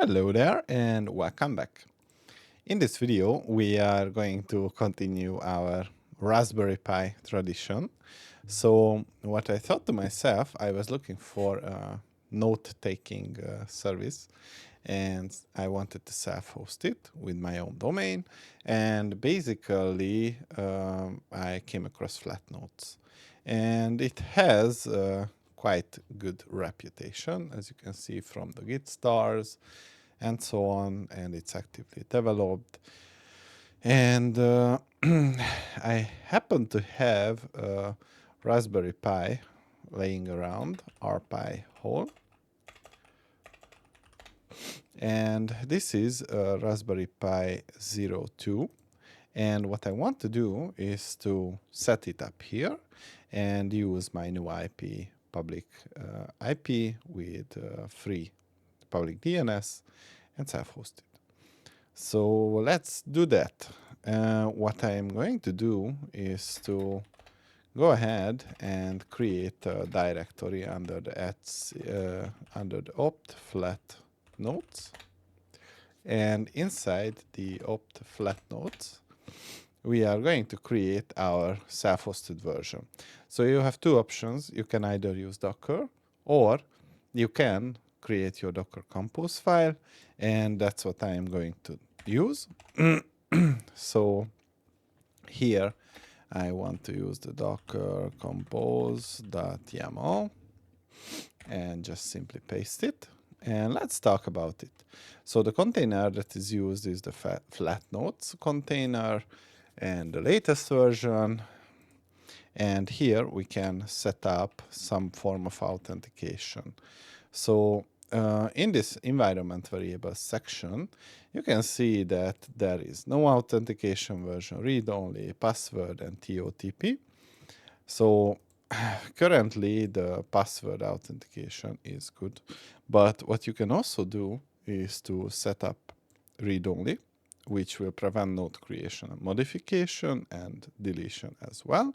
Hello there and welcome back. In this video, we are going to continue our Raspberry Pi tradition. So what I thought to myself, I was looking for a note-taking service and I wanted to self-host it with my own domain. And basically, I came across Flatnotes. And it has quite good reputation, as you can see from the Git stars and so on, and it's actively developed. And I happen to have a Raspberry Pi laying around, RPi whole. And this is a Raspberry Pi 02. And what I want to do is to set it up here and use my new IP, public IP with free public DNS and self-host it. So let's do that. What I am going to do is to go ahead and create a directory under the opt Flatnotes, and inside the opt Flatnotes, we are going to create our self-hosted version. So you have two options. You can either use Docker or you can create your Docker Compose file, and that's what I am going to use. So here I want to use the docker compose.yaml and just simply paste it. And let's talk about it. So the container that is used is the Flatnotes container and the latest version. And here we can set up some form of authentication. So in this environment variables section, you can see that there is no authentication version, read-only, password, and TOTP. So currently the password authentication is good. But what you can also do is to set up read-only, which will prevent node creation and modification and deletion as well.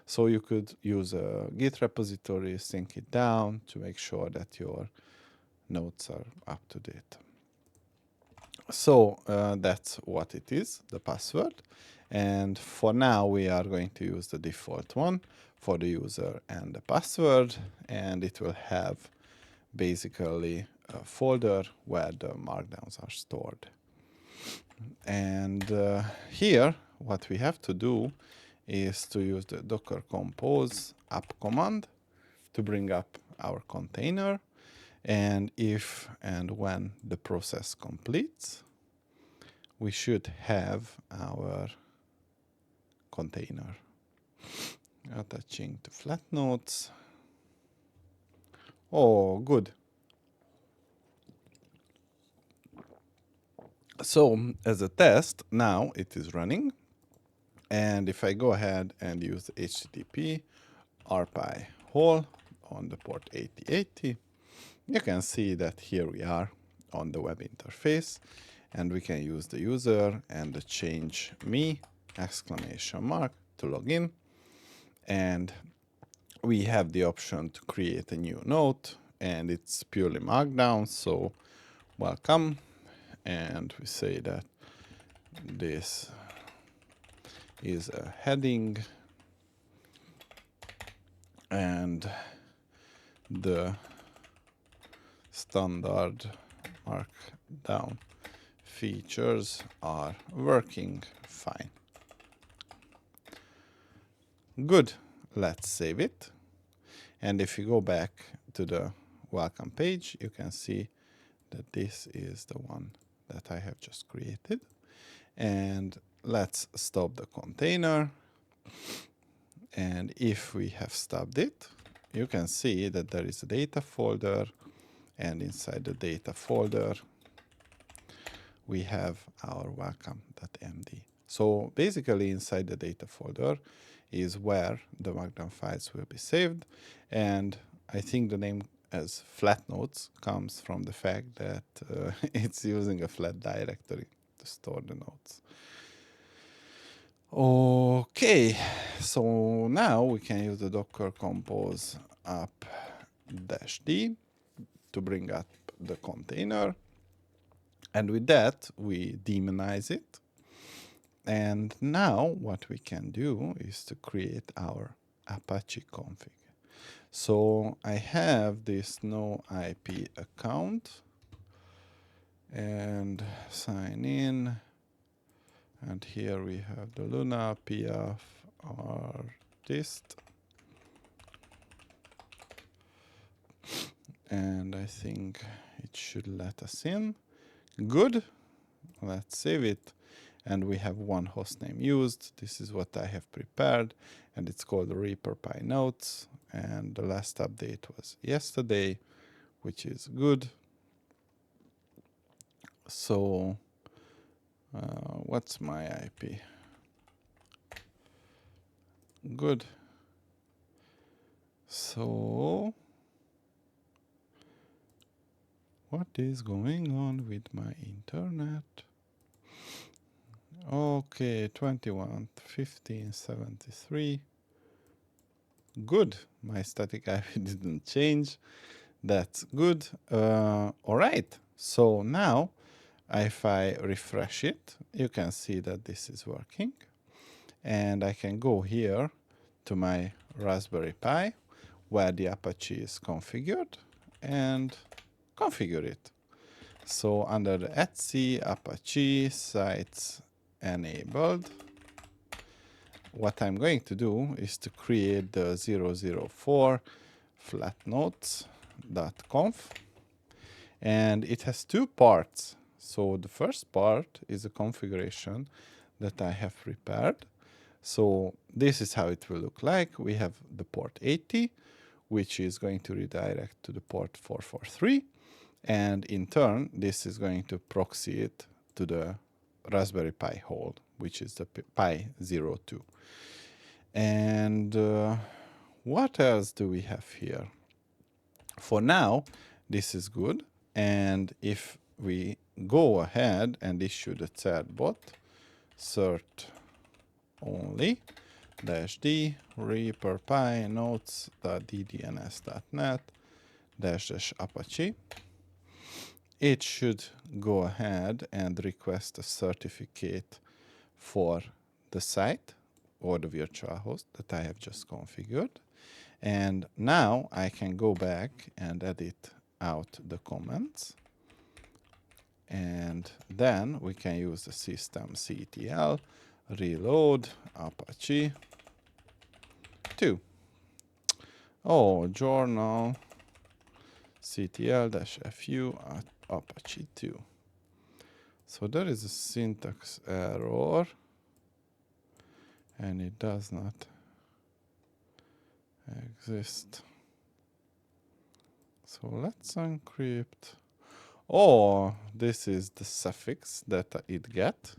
So you could use a Git repository, sync it down to make sure that your nodes are up to date. So that's what it is, the password. And for now, we are going to use the default one for the user and the password. And it will have basically a folder where the markdowns are stored. And here, what we have to do is to use the docker compose app command to bring up our container. And if and when the process completes, we should have our container. Attaching to Flatnotes. Oh, good. So as a test, now it is running. And if I go ahead and use HTTP RPi whole on the port 8080, you can see that here we are on the web interface, and we can use the user and the change me exclamation mark to log in. And we have the option to create a new node, and it's purely markdown. So welcome. And we say that this is a heading and the standard markdown features are working fine. Good. Let's save it. And if you go back to the welcome page, you can see that this is the one that I have just created. And let's stop the container. And if we have stopped it, you can see that there is a data folder, and inside the data folder, we have our welcome.md. So basically inside the data folder is where the markdown files will be saved. And I think the name as Flatnotes comes from the fact that it's using a flat directory to store the nodes. Okay, so now we can use the docker compose app -d to bring up the container. And with that, we demonize it. And now what we can do is to create our Apache config. So I have this no IP account and sign in. And here we have the Luna PF artist. And I think it should let us in. Good. Let's save it. And we have one hostname used. This is what I have prepared. And it's called ReaperPy Notes. And the last update was yesterday, which is good. So what's my IP? Good. So what is going on with my internet? Okay, 21, 15, 73. Good. My static IP didn't change. That's good. All right. So now, if I refresh it, you can see that this is working. And I can go here to my Raspberry Pi, where the Apache is configured, and configure it. So under the etc Apache sites enabled, what I'm going to do is to create the 004 flatnotes.conf, and it has two parts. So the first part is a configuration that I have prepared. So this is how it will look like. We have the port 80, which is going to redirect to the port 443. And in turn, this is going to proxy it to the Raspberry Pi hole, which is the Pi 02. And what else do we have here? For now, this is good. And if we go ahead and issue the third bot, cert only -d reaperpy notes.ddns.net -- apache, it should go ahead and request a certificate for the site or the virtual host that I have just configured. And now I can go back and edit out the comments. And then we can use the systemctl reload apache 2. Oh, journal ctl-fu at apache 2. So there is a syntax error, and it does not exist. So let's encrypt. Oh, this is the suffix that it got.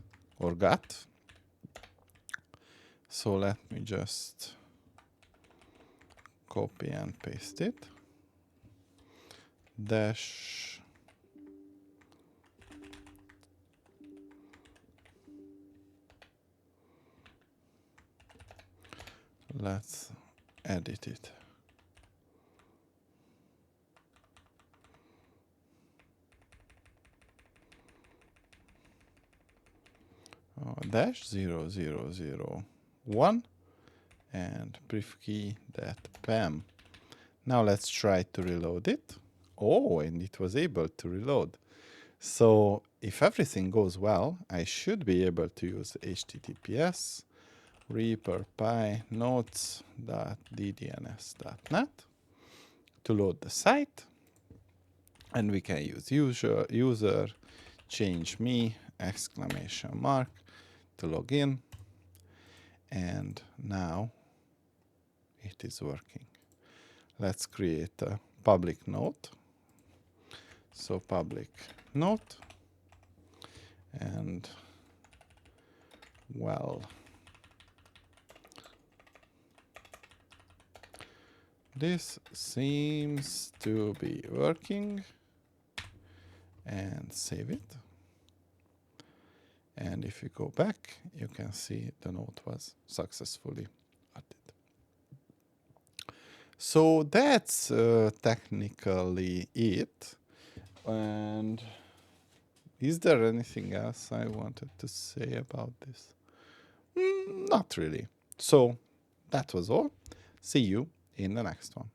So let me just copy and paste it. Dash let's edit it. -0001 and brief key that pam. Now let's try to reload it. Oh, and it was able to reload. So if everything goes well, I should be able to use https reaperpy notes.ddns.net to load the site. And we can use user change me ! To log in. And now it is working. Let's create a public note. So public note, and well, this seems to be working, and save it. And if you go back, you can see the note was successfully added. So that's technically it. And Is there anything else I wanted to say about this? Not really. So that was all. See you in the next one.